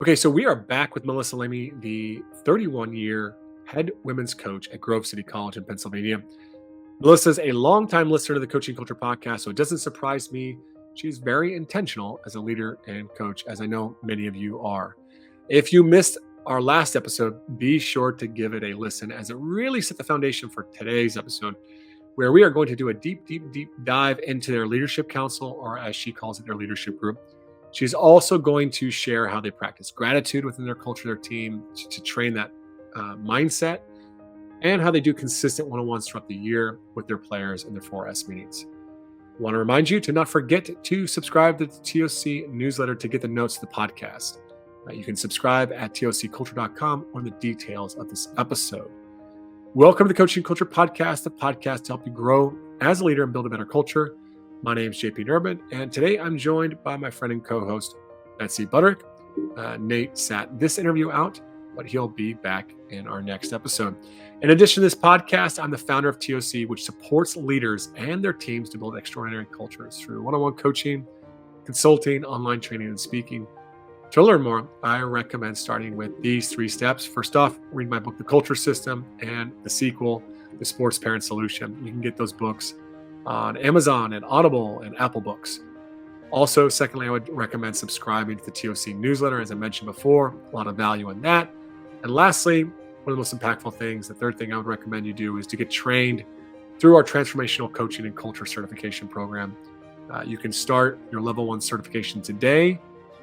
Okay, so we are back with Melissa Lamie, the 31-year head women's coach at Grove City College in Pennsylvania. Melissa's a longtime listener to the Coaching Culture podcast, so it doesn't surprise me she's very intentional as a leader and coach, as I know many of you are. If you missed our last episode, be sure to give it a listen, as it really set the foundation for today's episode, where we are going to do a deep dive into their leadership council, or as she calls it, their leadership group. She's also going to share how they practice gratitude within their culture, their team, to train that mindset, and how they do consistent one-on-ones throughout the year with their players in their 4S meetings. I want to remind you to not forget to subscribe to the TOC newsletter to get the notes of the podcast. You can subscribe at tocculture.com on the details of this episode. Welcome to the Coaching Culture Podcast, the podcast to help you grow as a leader and build a better culture. My name is JP Durbin, and today I'm joined by my friend and co-host, Betsy Butterick. Nate sat this interview out, but he'll be back in our next episode. In addition to this podcast, I'm the founder of TOC, which supports leaders and their teams to build extraordinary cultures through one-on-one coaching, consulting, online training, and speaking. To learn more, I recommend starting with these 3 steps. First off, read my book, The Culture System, and the sequel, The Sports Parent Solution. You can get those books on Amazon and Audible and Apple Books. Also, secondly, I would recommend subscribing to the TOC newsletter, as I mentioned before, a lot of value in that. And lastly, one of the most impactful things, the third thing I would recommend you do is to get trained through our transformational coaching and culture certification program. You can start your level 1 certification today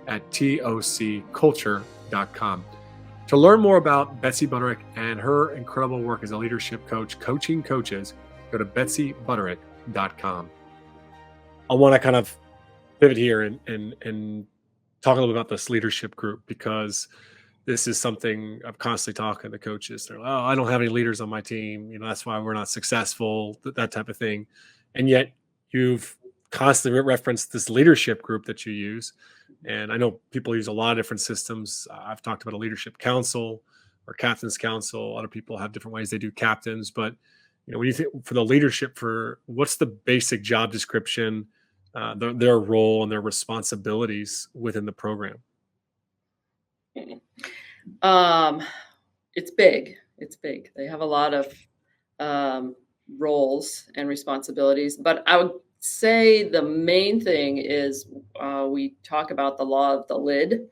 at tocculture.com. To learn more about Betsy Butterick and her incredible work as a leadership coach, coaching coaches, go to betsybutterick.com. I want to kind of pivot here and talk a little bit about this leadership group, because this is something I'm constantly talking to coaches. They're like, oh, I don't have any leaders on my team. That's why we're not successful, that type of thing. And yet you've constantly referenced this leadership group that you use. And I know people use a lot of different systems. I've talked about a leadership council or captain's council. Other people have different ways they do captains. But when you think for the leadership, for what's the basic job description, their role and their responsibilities within the program? It's big. They have a lot of roles and responsibilities, but I would say the main thing is we talk about the law of the lid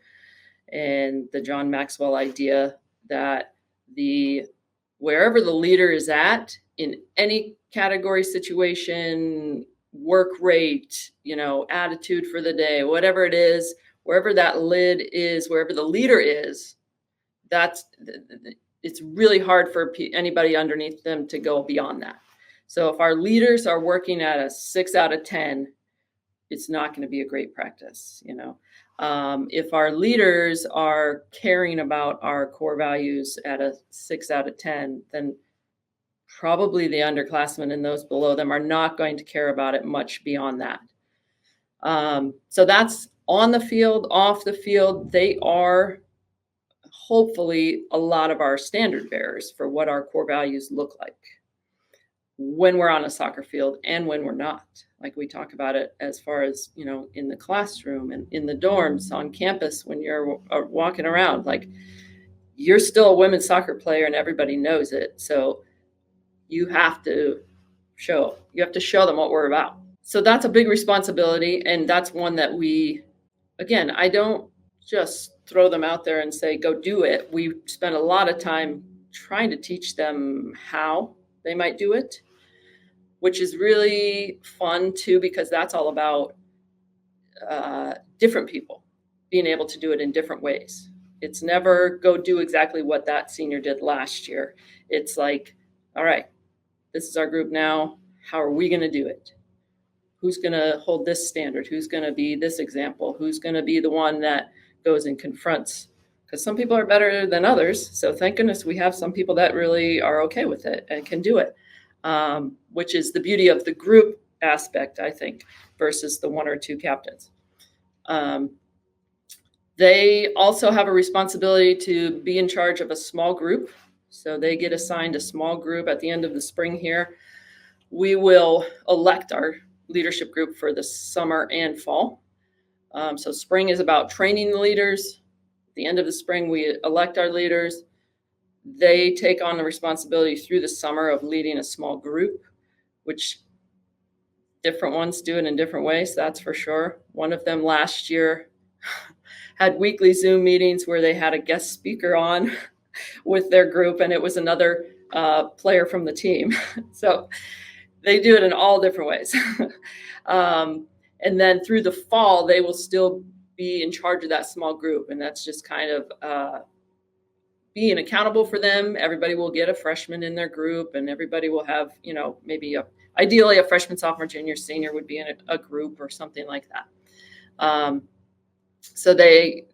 and the John Maxwell idea that wherever the leader is at in any category, situation, work rate, attitude for the day, whatever it is, wherever that lid is, wherever the leader is, it's really hard for anybody underneath them to go beyond that. So if our leaders are working at a 6 out of 10, it's not going to be a great practice. If our leaders are caring about our core values at a 6 out of 10, then probably the underclassmen and those below them are not going to care about it much beyond that. So that's on the field. Off the field, they are hopefully a lot of our standard bearers for what our core values look like when we're on a soccer field and when we're not. Like we talk about it as far as, in the classroom and in the dorms, on campus, when you're walking around, like you're still a women's soccer player and everybody knows it. So you have to show them what we're about. So that's a big responsibility. And that's one that I don't just throw them out there and say, go do it. We spend a lot of time trying to teach them how they might do it, which is really fun too, because that's all about different people being able to do it in different ways. It's never go do exactly what that senior did last year. It's like, all right, this is our group now. How are we going to do it? Who's going to hold this standard? Who's going to be this example? Who's going to be the one that goes and confronts? Because some people are better than others. So thank goodness we have some people that really are okay with it and can do it, which is the beauty of the group aspect, I think, versus the 1 or 2 captains. They also have a responsibility to be in charge of a small group. So they get assigned a small group at the end of the spring here. We will elect our leadership group for the summer and fall. So spring is about training the leaders. the end of the spring, we elect our leaders. They take on the responsibility through the summer of leading a small group, which different ones do it in different ways, that's for sure. One of them last year had weekly Zoom meetings where they had a guest speaker on with their group, and it was another player from the team. So they do it in all different ways. And then through the fall, they will still be in charge of that small group. And that's just kind of being accountable for them. Everybody will get a freshman in their group, and everybody will have, maybe ideally a freshman, sophomore, junior, senior would be in a group or something like that. So they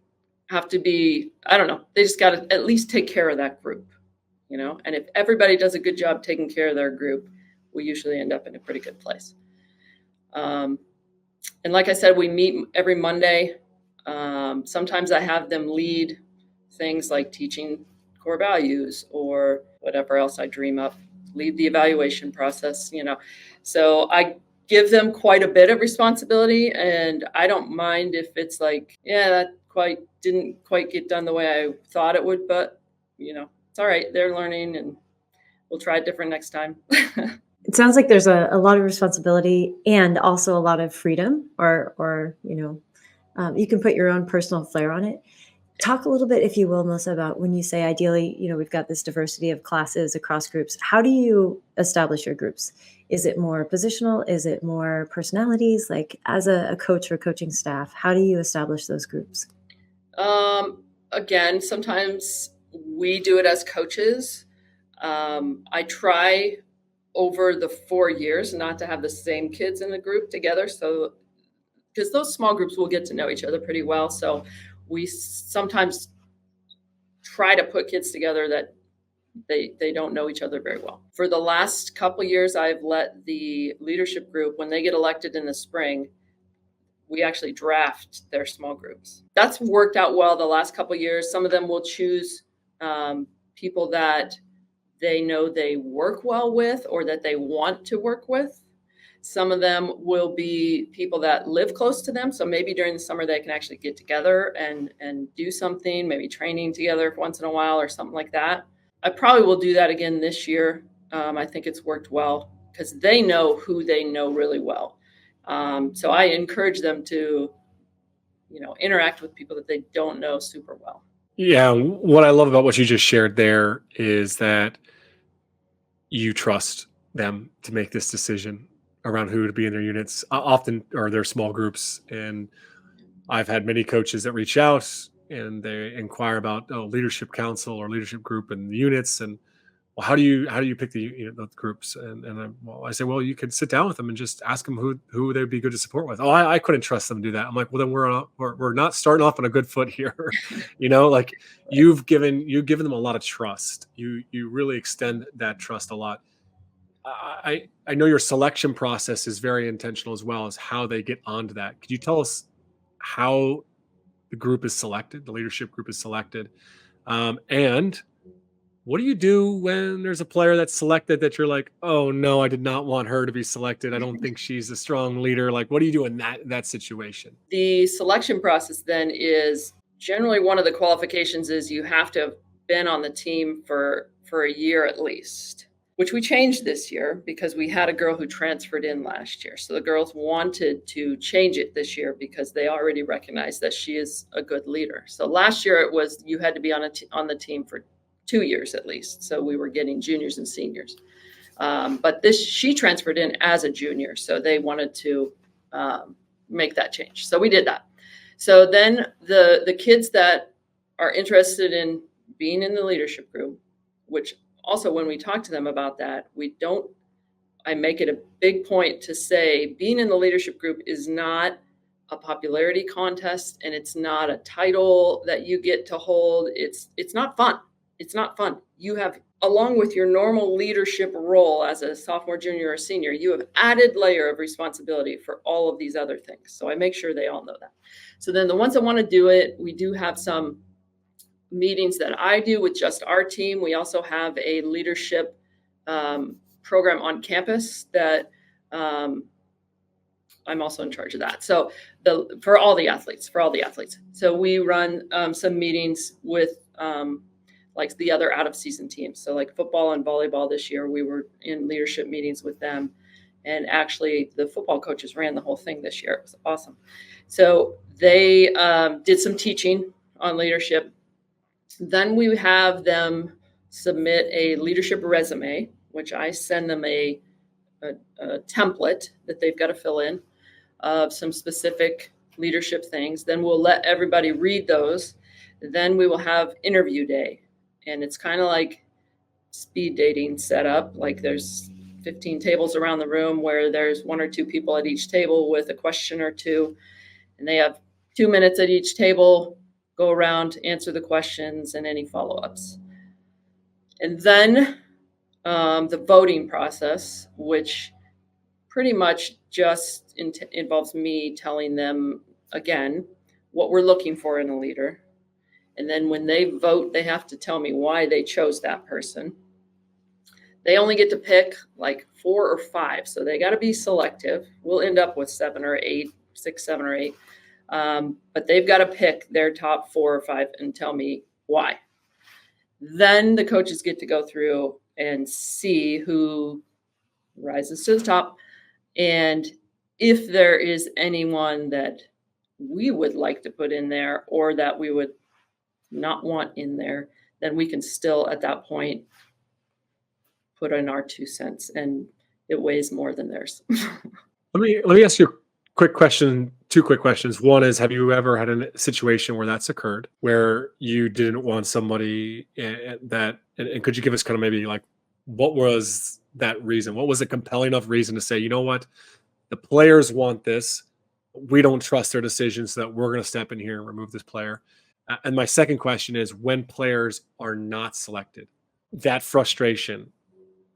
have to be, I don't know, they just got to at least take care of that group, and if everybody does a good job taking care of their group, we usually end up in a pretty good place. And like I said, we meet every Monday. Sometimes I have them lead things like teaching core values or whatever else I dream up, lead the evaluation process, So I give them quite a bit of responsibility, and I don't mind if it's like, that didn't quite get done the way I thought it would, but it's all right. They're learning, and we'll try it different next time. It sounds like there's a lot of responsibility and also a lot of freedom, or you can put your own personal flair on it. Talk a little bit, if you will, Melissa, about when you say ideally, we've got this diversity of classes across groups. How do you establish your groups? Is it more positional? Is it more personalities? Like as a coach or coaching staff, how do you establish those groups? Again, sometimes we do it as coaches. I try over the 4 years not to have the same kids in the group together. So, because those small groups will get to know each other pretty well. So we sometimes try to put kids together that they don't know each other very well. For the last couple of years, I've let the leadership group, when they get elected in the spring, we actually draft their small groups. That's worked out well the last couple of years. Some of them will choose people that they know they work well with or that they want to work with. Some of them will be people that live close to them. So maybe during the summer they can actually get together and do something, maybe training together once in a while or something like that. I probably will do that again this year. I think it's worked well because they know who they know really well. So I encourage them to, interact with people that they don't know super well. Yeah, what I love about what you just shared there is that you trust them to make this decision around who to be in their units, often or their small groups. And I've had many coaches that reach out and they inquire about leadership council or leadership group and the units. And well, how do you pick the groups? And I say, well, you could sit down with them and just ask them who they would be good to support with. Oh, I couldn't trust them to do that. I'm like, well, then we're not starting off on a good foot here. Like you've given them a lot of trust. You really extend that trust a lot. I know your selection process is very intentional as well as how they get onto that. Could you tell us how the group is selected, the leadership group is selected, and what do you do when there's a player that's selected that you're like, oh no, I did not want her to be selected. I don't think she's a strong leader. Like, what do you do in that situation? The selection process then is generally one of the qualifications is you have to have been on the team for a year at least, which we changed this year because we had a girl who transferred in last year. So the girls wanted to change it this year because they already recognized that she is a good leader. So last year it was you had to be on the team for 2 years at least. So we were getting juniors and seniors. But she transferred in as a junior. So they wanted to make that change. So we did that. So then the kids that are interested in being in the leadership group, which also when we talk to them about that, I make it a big point to say being in the leadership group is not a popularity contest and it's not a title that you get to hold. It's not fun. It's not fun. You have, along with your normal leadership role as a sophomore, junior, or senior, you have added layer of responsibility for all of these other things. So I make sure they all know that. So then the ones that want to do it, we do have some meetings that I do with just our team. We also have a leadership program on campus that I'm also in charge of that. So for all the athletes. So we run some meetings with like the other out of season teams. So like football and volleyball this year, we were in leadership meetings with them. And actually the football coaches ran the whole thing this year. It was awesome. So they did some teaching on leadership. Then we have them submit a leadership resume, which I send them a template that they've got to fill in of some specific leadership things. Then we'll let everybody read those. Then we will have interview day. And it's kind of like speed dating setup. Like there's 15 tables around the room where there's 1 or 2 people at each table with a question or two. And they have 2 minutes at each table, go around, answer the questions and any follow-ups. And then the voting process, which pretty much just involves me telling them, again, what we're looking for in a leader. And then when they vote, they have to tell me why they chose that person. They only get to pick like 4 or 5, so they got to be selective. We'll end up with 7 or 8, 6, 7 or 8. But they've got to pick their top 4 or 5 and tell me why. Then the coaches get to go through and see who rises to the top. And if there is anyone that we would like to put in there or that we would not want in there, then we can still at that point put in our 2 cents, and it weighs more than theirs. Let me ask you a quick question, 2 quick questions. One is, have you ever had a situation where that's occurred, where you didn't want somebody and could you give us kind of maybe like, what was that reason? What was a compelling enough reason to say, you know what, the players want this. We don't trust their decisions, so that we're going to step in here and remove this player. And my second question is, when players are not selected, that frustration.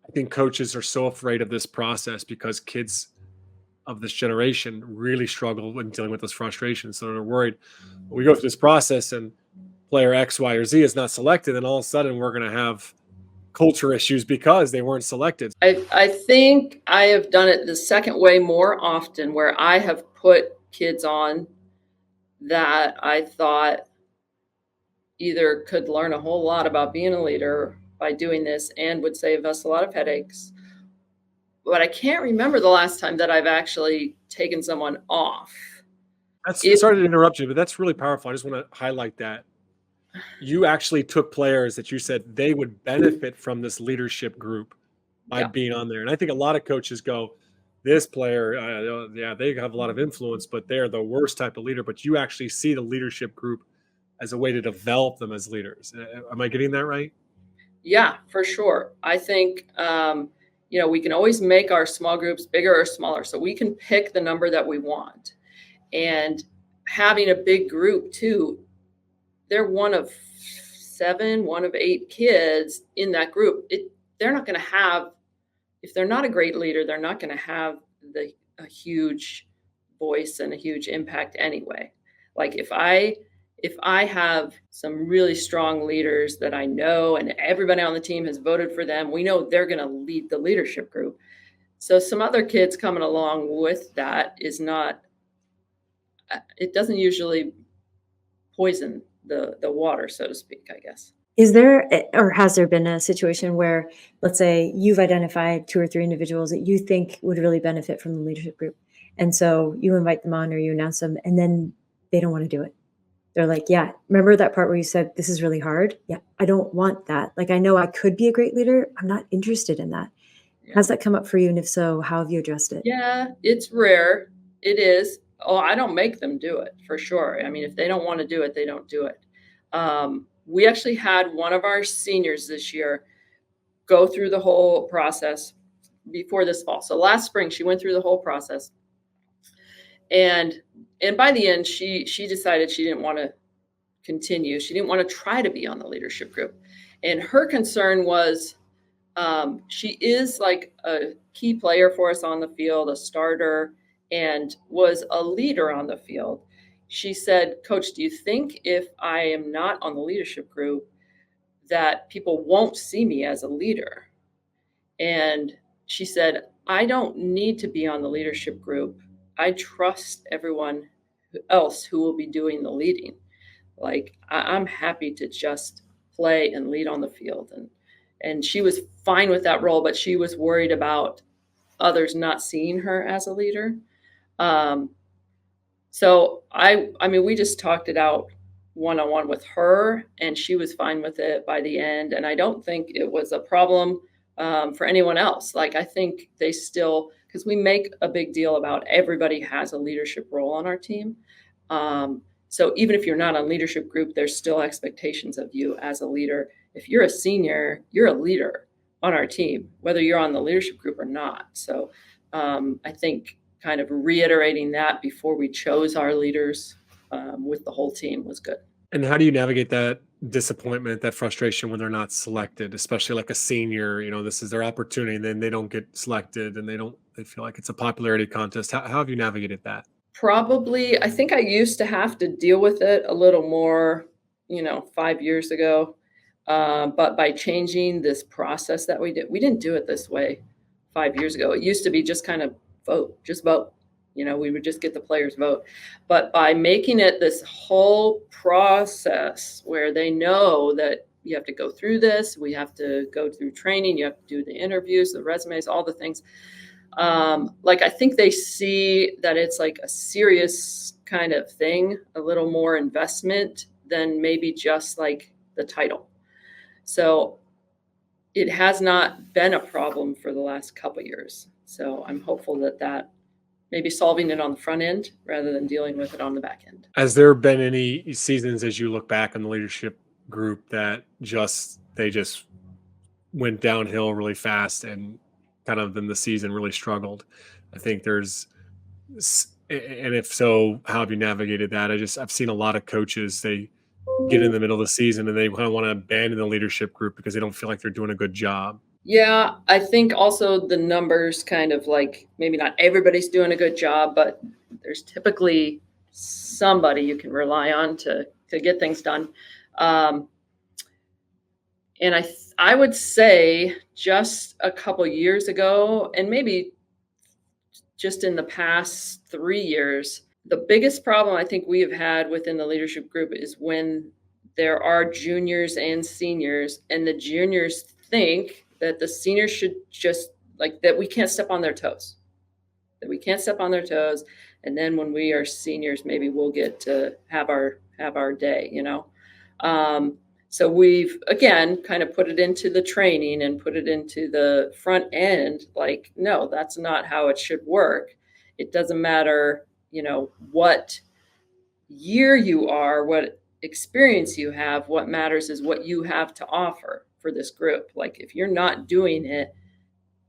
I think coaches are so afraid of this process because kids of this generation really struggle when dealing with those frustrations. So they're worried, we go through this process and player X, Y, or Z is not selected, and all of a sudden we're going to have culture issues because they weren't selected. I think I have done it the second way more often, where I have put kids on that I thought either could learn a whole lot about being a leader by doing this and would save us a lot of headaches. But I can't remember the last time that I've actually taken someone off. Sorry to interrupt you, but that's really powerful. I just want to highlight that. You actually took players that you said they would benefit from this leadership group by being on there. And I think a lot of coaches go, this player, they have a lot of influence, but they're the worst type of leader. But you actually see the leadership group as a way to develop them as leaders. Am I getting that right? Yeah, for sure. I think, we can always make our small groups bigger or smaller, so we can pick the number that we want. And having a big group too, they're one of 7, one of 8 kids in that group. They're not going to have, if they're not a great leader, they're not going to have a huge voice and a huge impact anyway. Like if I have some really strong leaders that I know and everybody on the team has voted for them, we know they're going to lead the leadership group. So some other kids coming along with that it doesn't usually poison the water, so to speak, I guess. Is there, or has there been a situation where, let's say you've identified 2 or 3 individuals that you think would really benefit from the leadership group, and so you invite them on or you announce them, and then they don't want to do it? They're like, yeah, remember that part where you said, this is really hard? Yeah, I don't want that. Like, I know I could be a great leader. I'm not interested in that. Yeah. Has that come up for you? And if so, how have you addressed it? Yeah, it's rare. It is. Oh, I don't make them do it, for sure. I mean, if they don't want to do it, they don't do it. We actually had one of our seniors this year go through the whole process before this fall. So last spring, she went through the whole process. And by the end, she decided she didn't want to continue. She didn't want to try to be on the leadership group. And her concern was she is like a key player for us on the field, a starter, and was a leader on the field. She said, Coach, do you think if I am not on the leadership group that people won't see me as a leader? And she said, I don't need to be on the leadership group I trust everyone else who will be doing the leading. Like I'm happy to just play and lead on the field, and she was fine with that role, but she was worried about others not seeing her as a leader. Um, so I mean, we just talked it out one on one with her, and she was fine with it by the end. And I don't think it was a problem for anyone else. Like I think they still, because we make a big deal about everybody has a leadership role on our team. So even if you're not on leadership group, there's still expectations of you as a leader. If you're a senior, you're a leader on our team, whether you're on the leadership group or not. So I think kind of reiterating that before we chose our leaders with the whole team was good. And how do you navigate that disappointment, that frustration when they're not selected, especially like a senior, this is their opportunity and then they don't get selected and they feel like it's a popularity contest. How have you navigated that? Probably, I think I used to have to deal with it a little more, 5 years ago. But by changing this process that we didn't do it this way 5 years ago. It used to be just kind of vote, just vote. We would just get the players vote. But by making it this whole process where they know that you have to go through this, we have to go through training, you have to do the interviews, the resumes, all the things. Like I think they see that it's like a serious kind of thing, a little more investment than maybe just like the title. So it has not been a problem for the last couple of years. So I'm hopeful that maybe solving it on the front end rather than dealing with it on the back end. Has there been any seasons as you look back on the leadership group that they just went downhill really fast and kind of then the season really struggled? I think and if so, how have you navigated that? I've seen a lot of coaches, they get in the middle of the season and they kind of want to abandon the leadership group because they don't feel like they're doing a good job. Yeah, I think also the numbers kind of like maybe not everybody's doing a good job, but there's typically somebody you can rely on to get things done. And I would say just a couple years ago, and maybe just in the past 3 years, the biggest problem I think we have had within the leadership group is when there are juniors and seniors, and the juniors think that the seniors should just like that we can't step on their toes. That we can't step on their toes. And then when we are seniors, maybe we'll get to have our day, So we've, again, kind of put it into the training and put it into the front end. Like, no, that's not how it should work. It doesn't matter, what year you are, what experience you have. What matters is what you have to offer for this group. Like, if you're not doing it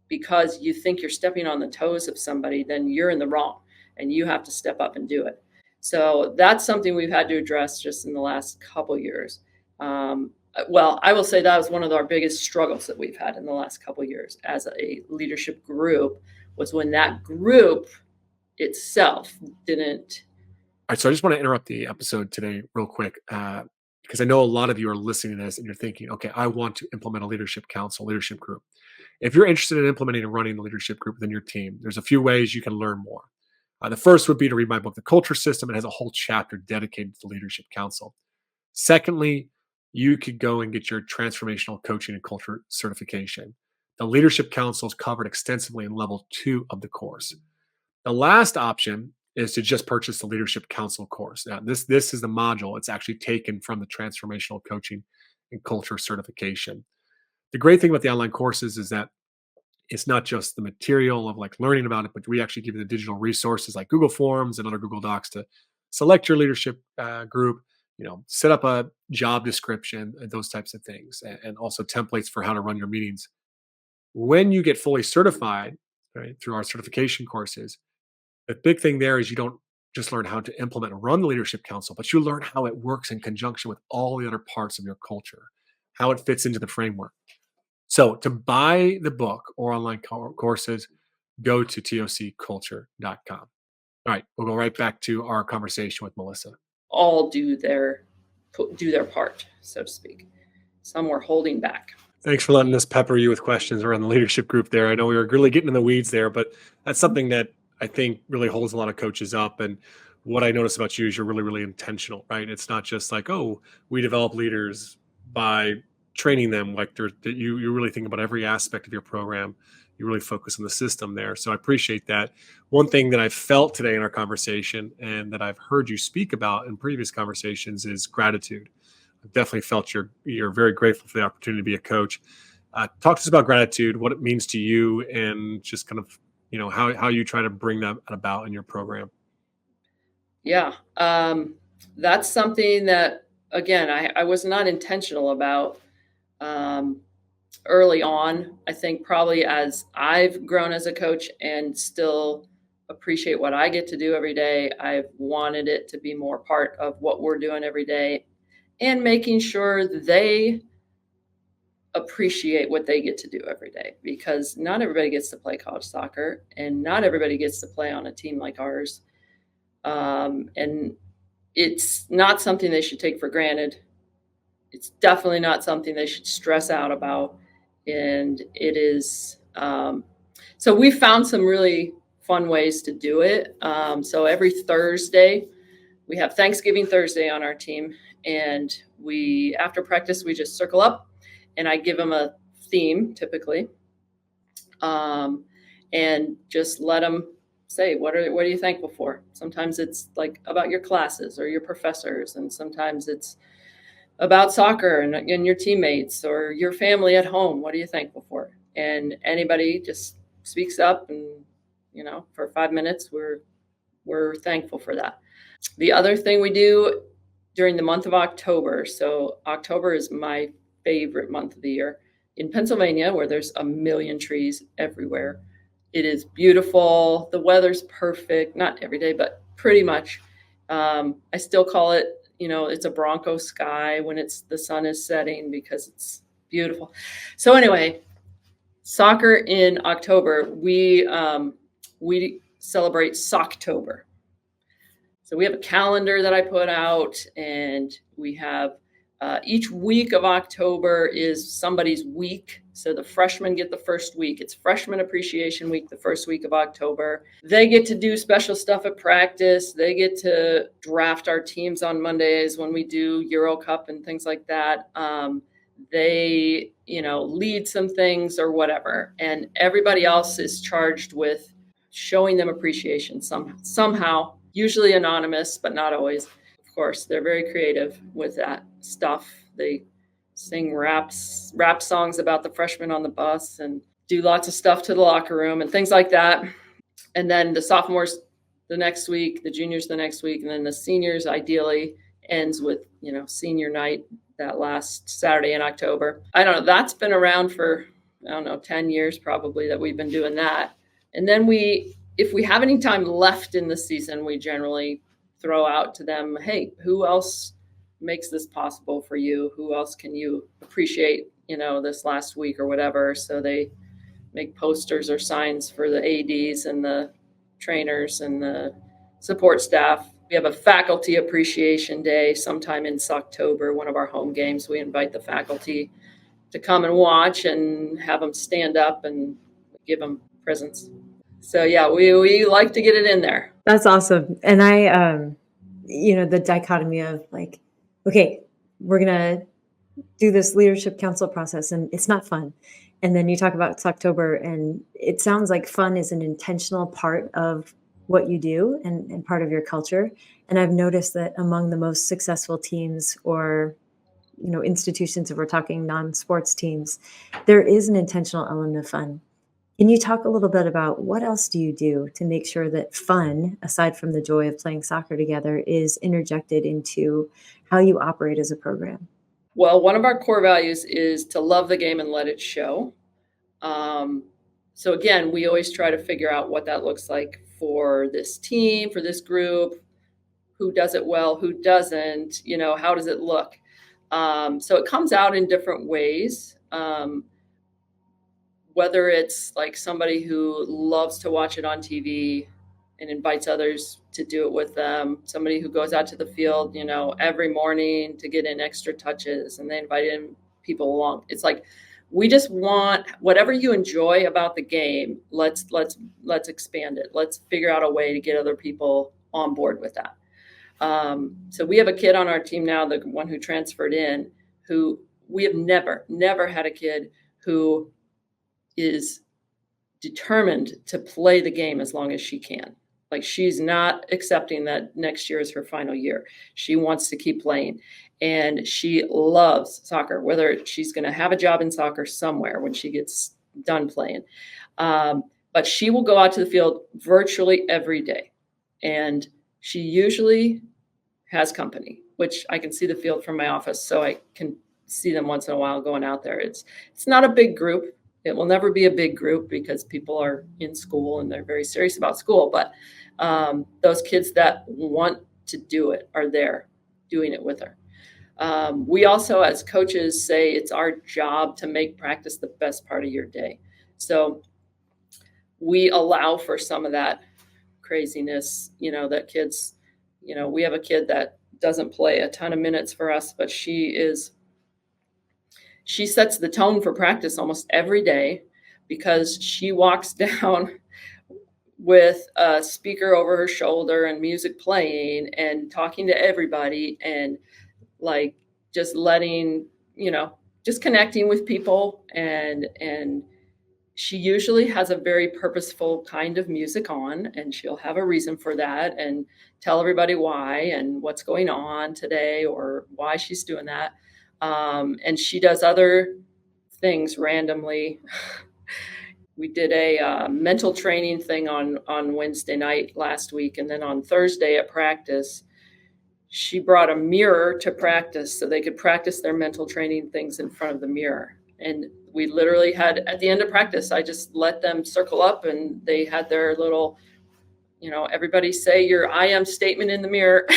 because you think you're stepping on the toes of somebody, then you're in the wrong and you have to step up and do it. So that's something we've had to address just in the last couple years. Well, I will say that was one of our biggest struggles that we've had in the last couple of years as a leadership group, was when that group itself didn't. All right, so I just want to interrupt the episode today real quick because I know a lot of you are listening to this and you're thinking, okay, I want to implement a leadership council, leadership group. If you're interested in implementing and running the leadership group within your team, there's a few ways you can learn more. The first would be to read my book, The Culture System. It has a whole chapter dedicated to the Leadership Council. Secondly, you could go and get your transformational coaching and culture certification. The Leadership Council is covered extensively in level 2 of the course. The last option is to just purchase the Leadership Council course. Now, this is the module. It's actually taken from the transformational coaching and culture certification. The great thing about the online courses is that it's not just the material of like learning about it, but we actually give you the digital resources like Google Forms and other Google Docs to select your leadership group, set up a job description and those types of things, and also templates for how to run your meetings. When you get fully certified, right, through our certification courses, the big thing there is you don't just learn how to implement and run the leadership council, but you learn how it works in conjunction with all the other parts of your culture, how it fits into the framework. So to buy the book or online courses, go to tocculture.com. All right, we'll go right back to our conversation with Melissa. All do their part, so to speak. Some were holding back. Thanks for letting us pepper you with questions around the leadership group there. I know we were really getting in the weeds there, but that's something that I think really holds a lot of coaches up. And what I notice about you is you're really, really intentional, right? It's not just like, oh, we develop leaders by training them. Like that you really think about every aspect of your program. You really focus on the system there. So I appreciate that. One thing that I felt today in our conversation and that I've heard you speak about in previous conversations is gratitude. I've definitely felt you're very grateful for the opportunity to be a coach. Talk to us about gratitude, what it means to you, and just kind of how you try to bring that about in your program. Yeah. That's something that, again, I was not intentional about um, early on. I think probably as I've grown as a coach and still appreciate what I get to do every day, I've wanted it to be more part of what we're doing every day and making sure they appreciate what they get to do every day, because not everybody gets to play college soccer and not everybody gets to play on a team like ours. And it's not something they should take for granted. It's definitely not something they should stress out about. And it is, so we found some really fun ways to do it. So every Thursday, we have Thanksgiving Thursday on our team. And after practice, we just circle up and I give them a theme typically. And just let them say, what are you thankful for? Sometimes it's like about your classes or your professors. And sometimes it's about soccer and your teammates or your family at home. What are you thankful for? And anybody just speaks up, and for 5 minutes, we're thankful for that. The other thing we do during the month of October. So October is my favorite month of the year in Pennsylvania, where there's a million trees everywhere. It is beautiful. The weather's perfect. Not every day, but pretty much. I still call it, it's a Bronco sky when the sun is setting, because it's beautiful. So anyway, soccer in October, we celebrate Socktober. So we have a calendar that I put out, and we have each week of October is somebody's week. So the freshmen get the first week. It's Freshman Appreciation Week, the first week of October. They get to do special stuff at practice. They get to draft our teams on Mondays when we do Euro Cup and things like that. They, lead some things or whatever. And everybody else is charged with showing them appreciation somehow, usually anonymous, but not always. Of course, they're very creative with that stuff. They sing rap songs about the freshmen on the bus and do lots of stuff to the locker room and things like that. And then the sophomores the next week, the juniors the next week, and then the seniors ideally ends with, senior night that last Saturday in October. I don't know. That's been around for, 10 years probably that we've been doing that. And then if we have any time left in the season, we generally throw out to them, hey, who else makes this possible for you? Who else can you appreciate, this last week or whatever? So they make posters or signs for the ADs and the trainers and the support staff. We have a faculty appreciation day sometime in October, one of our home games. We invite the faculty to come and watch and have them stand up and give them presents. So yeah, we like to get it in there. That's awesome. And I, the dichotomy of like, okay, we're going to do this leadership council process and it's not fun. And then you talk about it's October, and it sounds like fun is an intentional part of what you do and part of your culture. And I've noticed that among the most successful teams or, institutions, if we're talking non-sports teams, there is an intentional element of fun. Can you talk a little bit about what else do you do to make sure that fun, aside from the joy of playing soccer together, is interjected into how you operate as a program? Well, one of our core values is to love the game and let it show. So again, we always try to figure out what that looks like for this team, for this group, who does it well, who doesn't, how does it look? So it comes out in different ways. Whether it's like somebody who loves to watch it on TV and invites others to do it with them, somebody who goes out to the field, every morning to get in extra touches, and they invite in people along. It's like We just want whatever you enjoy about the game. Let's expand it. Let's figure out a way to get other people on board with that. So we have a kid on our team now, the one who transferred in, who we have never had a kid who is determined to play the game as long as she can. Like, she's not accepting that next year is her final year. She wants to keep playing, and she loves soccer, whether she's going to have a job in soccer somewhere when she gets done playing. But she will go out to the field virtually every day. And she usually has company, which I can see the field from my office. So I can see them once in a while going out there. It's not a big group. It will never be a big group because people are in school and they're very serious about school. But those kids that want to do it are there doing it with her. We also, as coaches, say it's our job to make practice the best part of your day. So we allow for some of that craziness, that kids, we have a kid that doesn't play a ton of minutes for us, but she sets the tone for practice almost every day, because she walks down with a speaker over her shoulder and music playing and talking to everybody, and like just letting, just connecting with people. And she usually has a very purposeful kind of music on, and she'll have a reason for that and tell everybody why and what's going on today or why she's doing that. And she does other things randomly. We did a mental training thing on Wednesday night last week. And then on Thursday at practice, she brought a mirror to practice so they could practice their mental training things in front of the mirror. And we literally had, at the end of practice, I just let them circle up and they had their little, everybody say your I am statement in the mirror.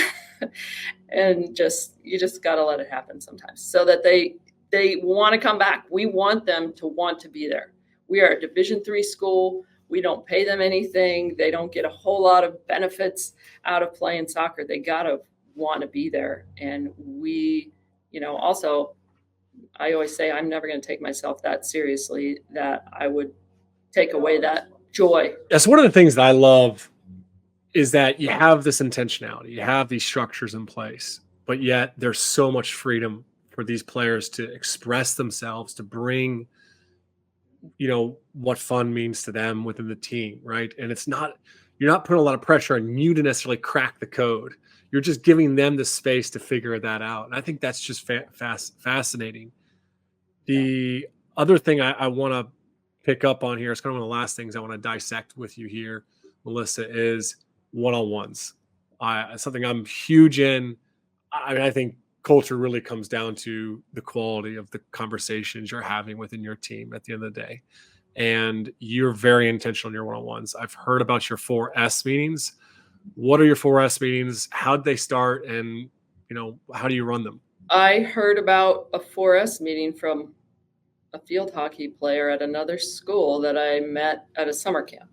And you just got to let it happen sometimes so that they want to come back. We want them to want to be there. We are a Division III school. We don't pay them anything. They don't get a whole lot of benefits out of playing soccer. They got to want to be there. And we, also, I always say I'm never going to take myself that seriously that I would take away that joy. That's one of the things that I love, is that you have this intentionality, you have these structures in place, but yet there's so much freedom for these players to express themselves, to bring, what fun means to them within the team, right? And you're not putting a lot of pressure on you to necessarily crack the code. You're just giving them the space to figure that out. And I think that's just fascinating. The other thing I want to pick up on here, it's kind of one of the last things I want to dissect with you here, Melissa, is one-on-ones. Something I'm huge in. I think culture really comes down to the quality of the conversations you're having within your team at the end of the day. And you're very intentional in your one-on-ones. I've heard about your 4S meetings. What are your 4S meetings? How'd they start? And, how do you run them? I heard about a 4S meeting from a field hockey player at another school that I met at a summer camp.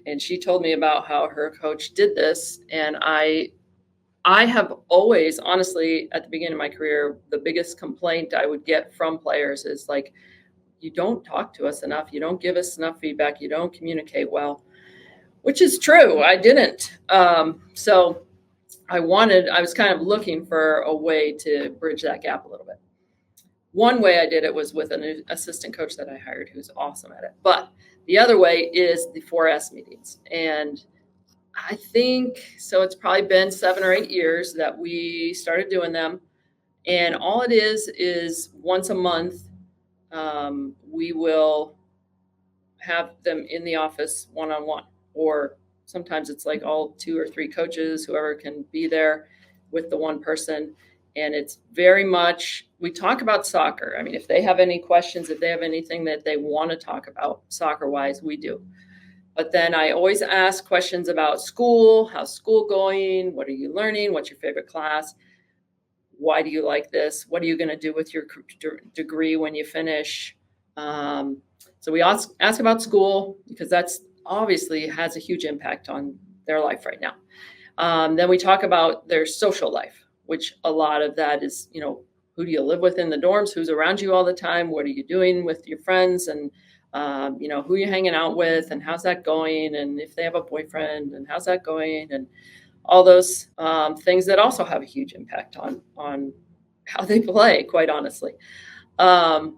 And she told me about how her coach did this. And I have always, honestly, at the beginning of my career, the biggest complaint I would get from players is like, you don't talk to us enough. You don't give us enough feedback. You don't communicate well, which is true. I didn't. So I was kind of looking for a way to bridge that gap a little bit. One way I did it was with an assistant coach that I hired who's awesome at it. But the other way is the 4S meetings. And I think, so it's probably been 7 or 8 years that we started doing them. And all it is once a month, we will have them in the office one-on-one, or sometimes it's like all 2 or 3 coaches, whoever can be there with the one person. And it's very much, we talk about soccer. I mean, if they have any questions, if they have anything that they want to talk about soccer-wise, we do. But then I always ask questions about school. How's school going? What are you learning? What's your favorite class? Why do you like this? What are you going to do with your degree when you finish? So we ask about school, because that's obviously has a huge impact on their life right now. Then we talk about their social life, which a lot of that is, who do you live with in the dorms? Who's around you all the time? What are you doing with your friends? And, who you're hanging out with and how's that going? And if they have a boyfriend and how's that going? And all those things that also have a huge impact on how they play, quite honestly. And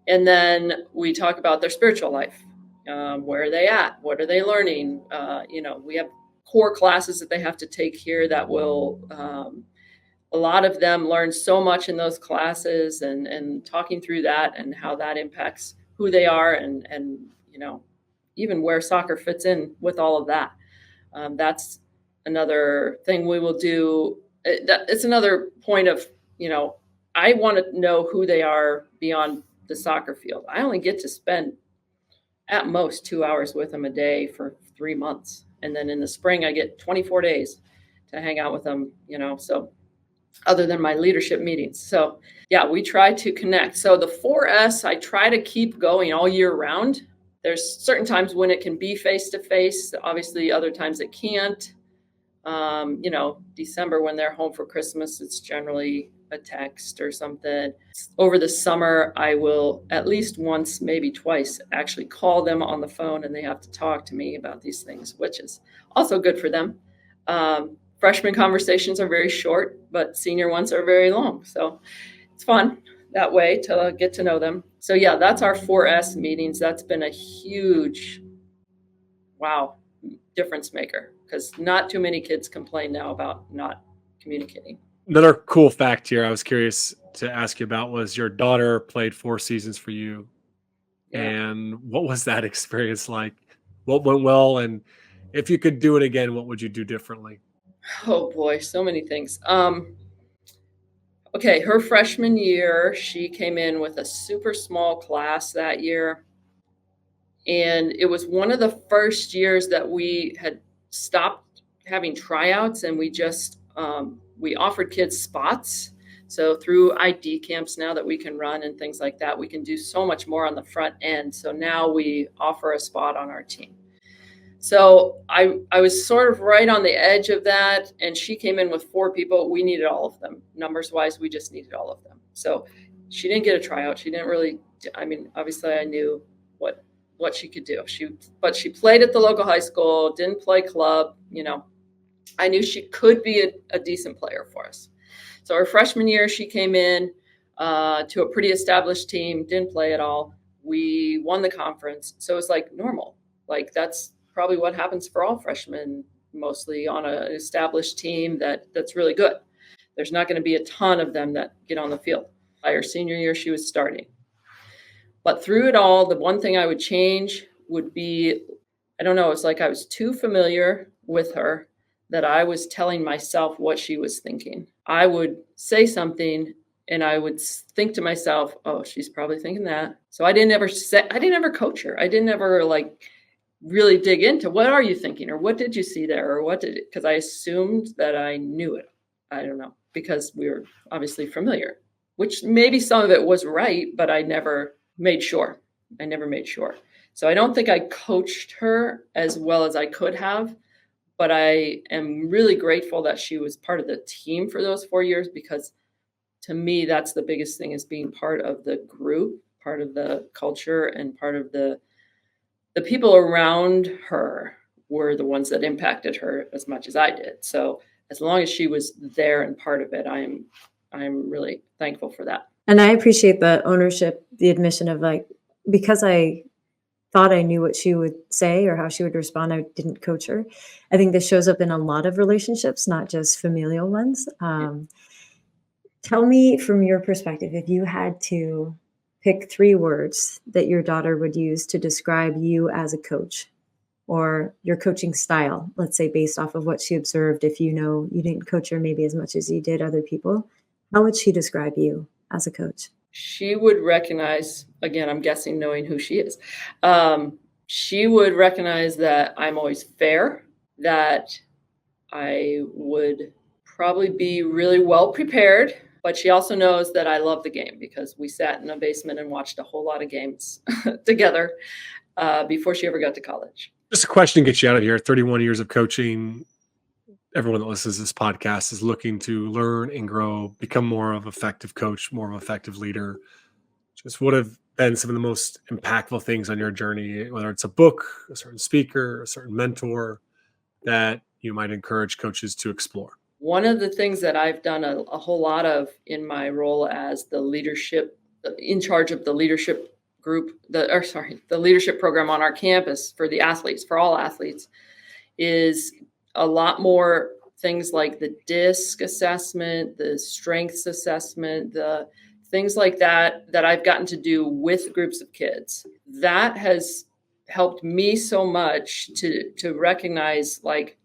then we talk about their spiritual life. Where are they at? What are they learning? We have core classes that they have to take here that will, a lot of them learn so much in those classes, and talking through that and how that impacts who they are, and even where soccer fits in with all of that. That's another thing we will do. It's another point of, I want to know who they are beyond the soccer field. I only get to spend at most 2 hours with them a day for 3 months. And then in the spring, I get 24 days to hang out with them, so other than my leadership meetings. So yeah, we try to connect. So the 4S, I try to keep going all year round. There's certain times when it can be face-to-face. Obviously, other times it can't. December when they're home for Christmas, it's generally a text or something. Over the summer, I will at least once, maybe twice, actually call them on the phone, and they have to talk to me about these things, which is also good for them. Freshman conversations are very short, but senior ones are very long. So it's fun that way to get to know them. So yeah, that's our 4S meetings. That's been a huge, difference maker, because not too many kids complain now about not communicating. Another cool fact here I was curious to ask you about was your daughter played 4 seasons for you. Yeah. And what was that experience like? What went well? And if you could do it again, what would you do differently? Oh boy, so many things. Okay, her freshman year, she came in with a super small class that year. And it was one of the first years that we had stopped having tryouts, and we just we offered kids spots. So through ID camps now that we can run and things like that, we can do so much more on the front end. So now we offer a spot on our team. So I was sort of right on the edge of that, and she came in with 4 people. We needed all of them. Numbers wise, we just needed all of them. So she didn't get a tryout. She didn't really, obviously I knew what she could do. But she played at the local high school, didn't play club. I knew she could be a decent player for us. So her freshman year, she came in to a pretty established team, didn't play at all. We won the conference. So it's like normal. Like that's probably what happens for all freshmen, mostly on an established team that's really good. There's not going to be a ton of them that get on the field. By her senior year, she was starting. But through it all, the one thing I would change would be, I don't know, it's like I was too familiar with her that I was telling myself what she was thinking. I would say something and I would think to myself, oh, she's probably thinking that. So I didn't ever coach her. I didn't ever really dig into what are you thinking, or what did you see there, or because I assumed that I knew it. I don't know, because we were obviously familiar, which maybe some of it was right, but I never made sure. So I don't think I coached her as well as I could have, but I am really grateful that she was part of the team for those 4 years, because to me, that's the biggest thing, is being part of the group, part of the culture, and part of the people around her were the ones that impacted her as much as I did. So as long as she was there and part of it, I'm really thankful for that. And I appreciate the ownership, the admission of because I thought I knew what she would say or how she would respond, I didn't coach her. I think this shows up in a lot of relationships, not just familial ones. Tell me from your perspective, if you had to pick 3 words that your daughter would use to describe you as a coach, or your coaching style, let's say based off of what she observed, if you didn't coach her maybe as much as you did other people, how would she describe you as a coach? She would recognize, again, I'm guessing knowing who she is, she would recognize that I'm always fair, that I would probably be really well prepared, but she also knows that I love the game, because we sat in a basement and watched a whole lot of games together before she ever got to college. Just a question to get you out of here. 31 years of coaching. everyone that listens to this podcast is looking to learn and grow, become more of an effective coach, more of an effective leader, just what have been some of the most impactful things on your journey, whether it's a book, a certain speaker, a certain mentor that you might encourage coaches to explore? One of the things that I've done a whole lot of in my role as the leadership in charge of the leadership group, the leadership program on our campus for the athletes, for all athletes, is a lot more things like the DISC assessment, the strengths assessment, the things like that that I've gotten to do with groups of kids. That has helped me so much to recognize like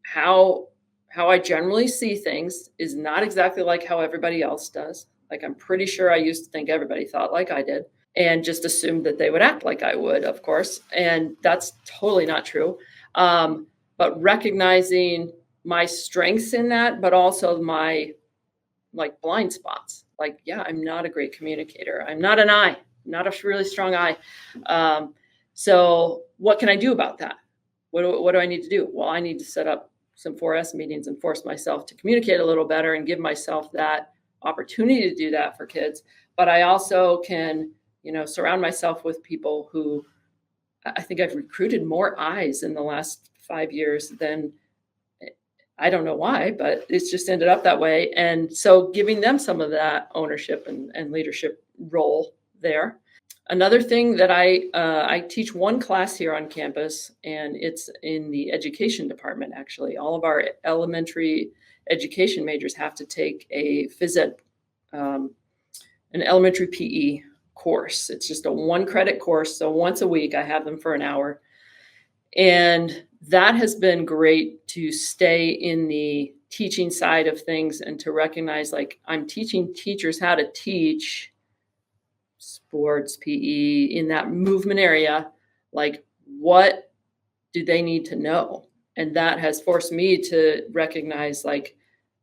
how I generally see things is not exactly like how everybody else does. Like I'm pretty sure I used to think everybody thought like I did and just assumed that they would act like I would, of course. And that's totally not true. But recognizing my strengths in that, but also my like blind spots. Like, yeah, I'm not a great communicator. I'm not an eye, not a really strong eye. So what can I do about that? What do I need to do? Well, I need to set up some 4S meetings and force myself to communicate a little better and give myself that opportunity to do that for kids. But I also can, surround myself with people who I think I've recruited more eyes in the last 5 years than I don't know why, but it's just ended up that way. And so giving them some of that ownership and leadership role there. Another thing that I teach one class here on campus, and it's in the education department, actually. All of our elementary education majors have to take a phys ed, an elementary PE course. It's just a 1-credit course. So once a week, I have them for an hour. And that has been great to stay in the teaching side of things and to recognize like I'm teaching teachers how to teach sports, PE in that movement area. Like, what do they need to know? And that has forced me to recognize like,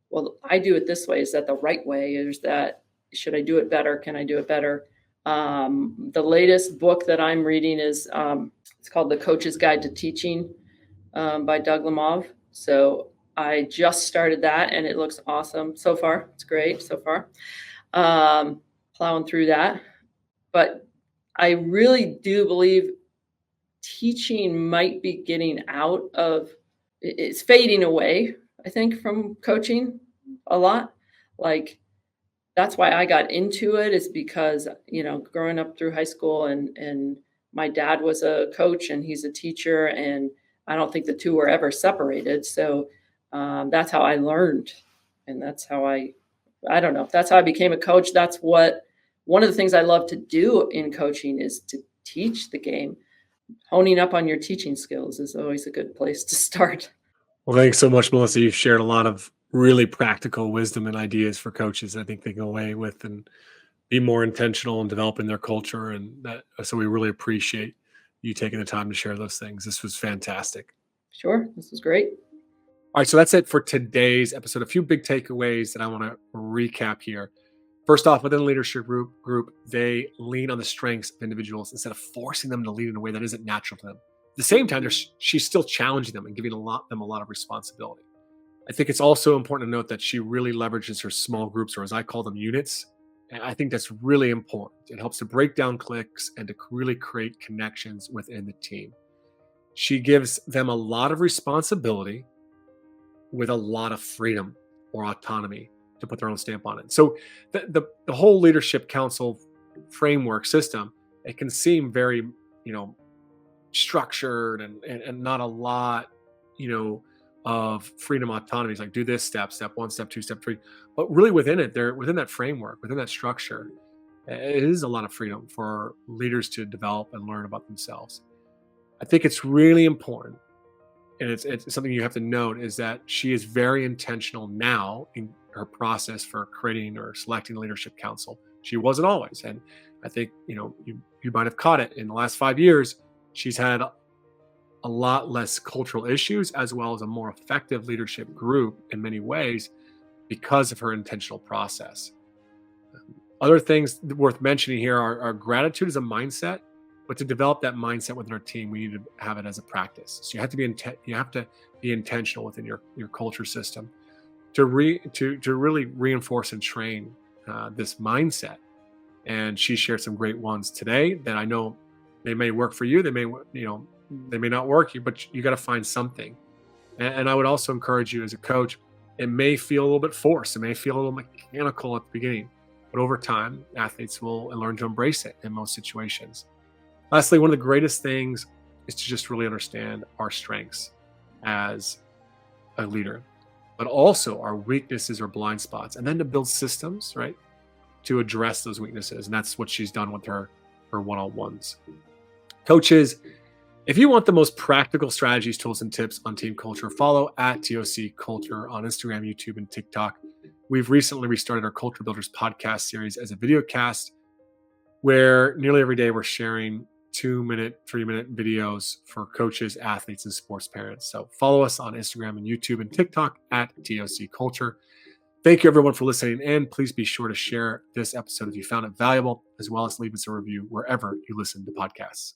well, I do it this way. Is that the right way? Is that, should I do it better? Can I do it better? The latest book that I'm reading is, it's called The Coach's Guide to Teaching by Doug Lamie. So I just started that and it looks awesome so far. It's great so far. Plowing through that. But I really do believe teaching might be getting out of, it's fading away, I think, from coaching a lot. Like, that's why I got into it, is because, growing up through high school and my dad was a coach and he's a teacher, and I don't think the two were ever separated. So that's how I learned. And that's how I don't know, that's how I became a coach. That's what, one of the things I love to do in coaching is to teach the game. Honing up on your teaching skills is always a good place to start. Well, thanks so much, Melissa. You've shared a lot of really practical wisdom and ideas for coaches I think they go away with and be more intentional in developing their culture. And that, so we really appreciate you taking the time to share those things. This was fantastic. Sure. This was great. All right, so that's it for today's episode. A few big takeaways that I want to recap here. First off, within the leadership group, they lean on the strengths of individuals instead of forcing them to lead in a way that isn't natural to them. At the same time, she's still challenging them and giving them a lot of responsibility. I think it's also important to note that she really leverages her small groups, or as I call them, units. And I think that's really important. It helps to break down cliques and to really create connections within the team. She gives them a lot of responsibility with a lot of freedom or autonomy to put their own stamp on it. So the whole leadership council framework system, it can seem very, structured and not a lot, of freedom autonomy. It's like, do this step 1, step 2, step 3. But really within it, within that framework, within that structure, it is a lot of freedom for leaders to develop and learn about themselves. I think it's really important, and it's something you have to note, is that she is very intentional now in her process for creating or selecting a leadership council. She wasn't always. And I think, you might have caught it in the last 5 years. She's had a lot less cultural issues, as well as a more effective leadership group in many ways because of her intentional process. Other things worth mentioning here are gratitude as a mindset. But to develop that mindset within our team, we need to have it as a practice. So you have to be intentional within your culture system to really reinforce and train this mindset. And she shared some great ones today that I know they may work for you. They may not work you, but you got to find something. And I would also encourage you as a coach. It may feel a little bit forced. It may feel a little mechanical at the beginning, but over time, athletes will learn to embrace it in most situations. Lastly, one of the greatest things is to just really understand our strengths as a leader, but also our weaknesses or blind spots, and then to build systems, right, to address those weaknesses. And that's what she's done with her one-on-ones. Coaches, if you want the most practical strategies, tools, and tips on team culture, follow at TOC Culture on Instagram, YouTube, and TikTok. We've recently restarted our Culture Builders podcast series as a video cast where nearly every day we're sharing 2-minute, 3-minute videos for coaches, athletes, and sports parents. So follow us on Instagram and YouTube and TikTok at TOC Culture. Thank you, everyone, for listening. And please be sure to share this episode if you found it valuable, as well as leave us a review wherever you listen to podcasts.